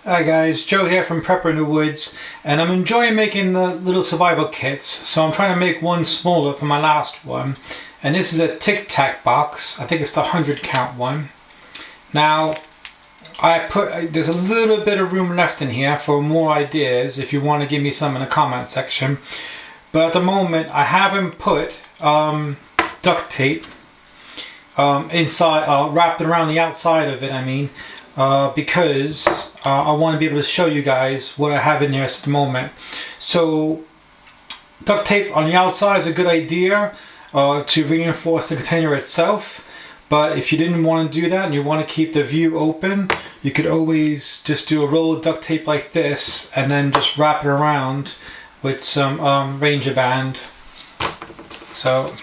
Hi guys, Joe here from Prepper in the Woods, and I'm enjoying making the little survival kits, so I'm trying to make one smaller for my last one. And this is a Tic Tac box. I think it's the 100 count one. Now, there's a little bit of room left in here for more ideas if you want to give me some in the comment section. But at the moment, I haven't put duct tape inside, wrapped around the outside of it, because I want to be able to show you guys what I have in there at the moment. So duct tape on the outside is a good idea to reinforce the container itself, but if you didn't want to do that and you want to keep the view open, you could always just do a roll of duct tape like this and then just wrap it around with some Ranger band. So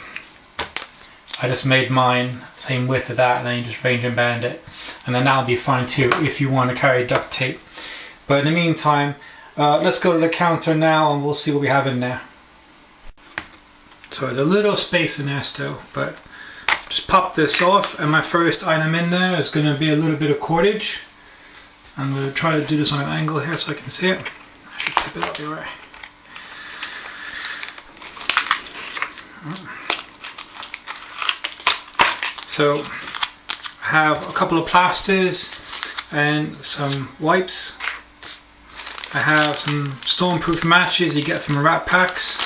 I just made mine same width of that, and then you just Ranger band it, and then that'll be fine too if you want to carry duct tape. But in the meantime, let's go to the counter now and we'll see what we have in there. So there's a little space in there still, but just pop this off, and my first item in there is going to be a little bit of cordage. I'm going to try to do this on an angle here so I can see it. I should tip it up the way. So I have a couple of plasters and some wipes. I have some stormproof matches you get from the Rat Packs.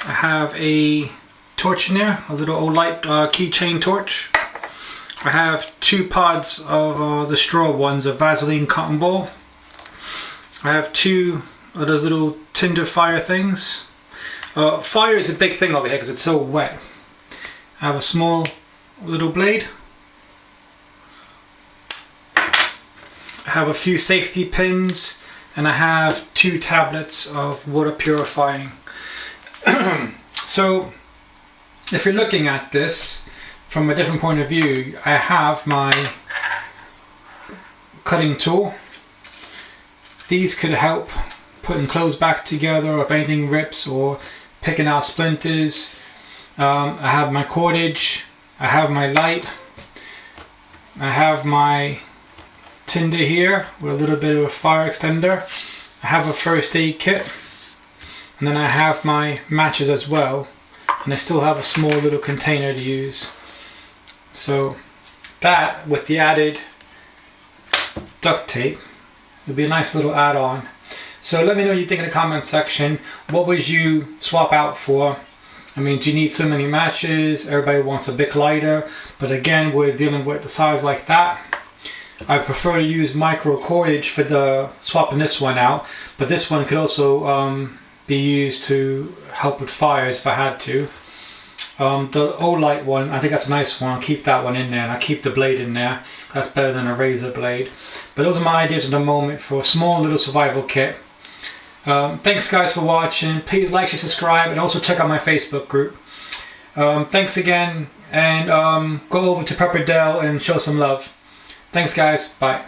I have a torch in there, a little old light keychain torch. I have 2 pods of the straw ones of Vaseline cotton ball. I have 2 of those little tinder fire things. Fire is a big thing over here because it's so wet. I have a small little blade. I have a few safety pins, and I have 2 tablets of water purifying. So if you're looking at this from a different point of view, I have my cutting tool. These could help putting clothes back together if anything rips, or picking out splinters. I have my cordage, I have my light, I have my tinder here with a little bit of a fire extender, I have a first aid kit, and then I have my matches as well, and I still have a small little container to use. So that, with the added duct tape, would be a nice little add-on. So let me know what you think in the comment section. What would you swap out for? I mean, do you need so many matches? Everybody wants a big lighter, but again, we're dealing with the size like that. I prefer to use micro cordage for the swapping this one out, but this one could also be used to help with fires if I had to. The old light one, I think that's a nice one. I'll keep that one in there, and I'll keep the blade in there. That's better than a razor blade. But those are my ideas at the moment for a small little survival kit. Thanks guys for watching. Please like, share, subscribe, and also check out my Facebook group. Thanks again, and go over to Prepper Dell and show some love. Thanks guys, bye.